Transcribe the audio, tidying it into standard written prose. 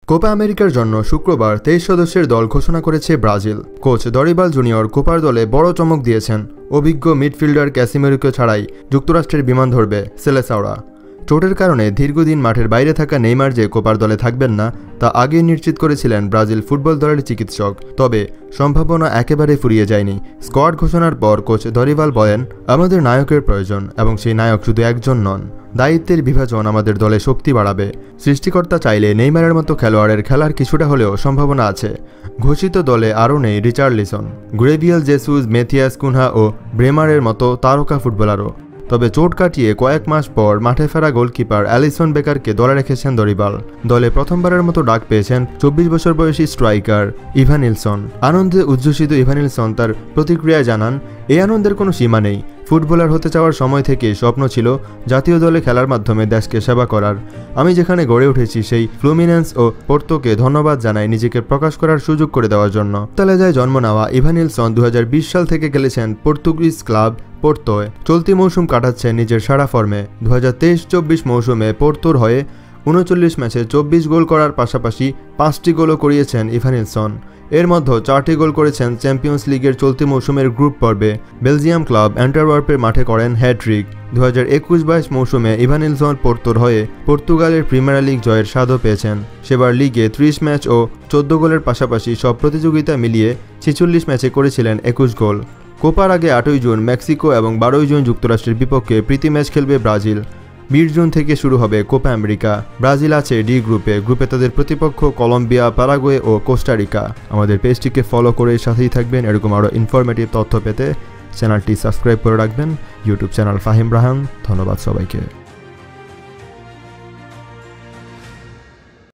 Copa আমেরিকার জন্য শুক্রবার 23 সদস্যের দল ঘোষণা করেছে ব্রাজিল। কোচ দরিবাল জুনিয়র কোপার দলে বড় চমক দিয়েছেন। অভিজ্ঞ মিডফিল্ডার ক্যাসিমেরোকে ছাড়াই যুক্তরাষ্ট্রের বিমান ধরবে সেলেসাওরা। চোটের কারণে দীর্ঘদিন মাঠের বাইরে থাকা নেইমার যে কোপার দলে থাকবেন না তা আগেই নিশ্চিত করেছিলেন ব্রাজিল ফুটবল দলের চিকিৎসক। তবে সম্ভাবনা একেবারে ফুরিয়ে যায়নি। স্কোয়াড ঘোষণার পর কোচ দরিবাল বলেন, আমাদের নায়কের প্রয়োজন এবং সেই নায়ক শুধু একজন নন। দায়িত্বের বিভাজন আমাদের দলে শক্তি বাড়াবে। সৃষ্টিকর্তা চাইলে নেইমারের মতো খেলোয়াড়ের খেলার কিছুটা হলেও সম্ভাবনা আছে। ঘোষিত দলে আরও নেই রিচার্লিসন, গ্রেভিয়েল জেসুস, মেথিয়াস কুনহা ও ব্রেমারের মতো তারকা ফুটবলারও। তবে চোট কাটিয়ে কয়েক মাস পর মাঠে ফেরা গোলকিপার অ্যালিসন বেকারকে দলে রেখেছেন দরিবাল। দলে প্রথমবারের মতো ডাক পেয়েছেন 24 বছর বয়সী স্ট্রাইকার ইভানিলসন। আনন্দে উজ্জীবিত ইভানিলসন তার প্রতিক্রিয়ায় জানান, এই আনন্দের কোনো সীমা নেই। ফুটবলার হতে চাওয়ার সময় থেকে স্বপ্ন ছিল জাতীয় দলে খেলার মাধ্যমে দেশকে সেবা করার। আমি যেখানে গড়ে উঠেছি সেই ফ্লুমিনেন্স ও পোর্তোকে ধন্যবাদ জানাই নিজেকে প্রকাশ করার সুযোগ করে দেওয়ার জন্য। তালেজায় জন্ম নেওয়া ইভানিলসন 2020 সাল থেকে খেলেছেন পর্তুগিজ ক্লাব পোর্তোয়। চলতি মৌসুম কাটাচ্ছেন নিজের সেরা ফর্মে। 2023-24 মৌসুমে পোর্তোর হয়ে 39 ম্যাচে 24 গোল করার পাশাপাশি 5টি গোলও করিয়েছেন ইভানিলসন। এর মধ্যে 4টি গোল করেছেন চ্যাম্পিয়ন্স লিগের চলতি মৌসুমের গ্রুপ পর্বে। বেলজিয়াম ক্লাব অ্যান্টারওয়ার্পের মাঠে করেন হ্যাট্রিক। 2021-22 মৌসুমে ইভানিলসন পোর্তোর হয়ে পর্তুগালের প্রিমিয়ার লিগ জয়ের স্বাদও পেয়েছেন। সেবার লিগে 30 ম্যাচ ও 14 গোলের পাশাপাশি সব প্রতিযোগিতা মিলিয়ে 46 ম্যাচে করেছিলেন 21 গোল। কোপার আগে 8ই জুন মেক্সিকো এবং 12ই জুন যুক্তরাষ্ট্রের বিপক্ষে প্রীতি ম্যাচ খেলবে ব্রাজিল। 20 জুন থেকে শুরু হবে কোপা আমেরিকা। ব্রাজিল আছে ডি গ্রুপে। গ্রুপে তাদের প্রতিপক্ষ কলম্বিয়া, প্যারাগুয়ে ও কোস্টারিকা। আমাদের পেজটিকে ফলো করে সাথেই থাকবেন। এরকম আরও ইনফরমেটিভ তথ্য পেতে চ্যানেলটি সাবস্ক্রাইব করে রাখবেন। YouTube channel Fahim Rahan. ধন্যবাদ সবাইকে।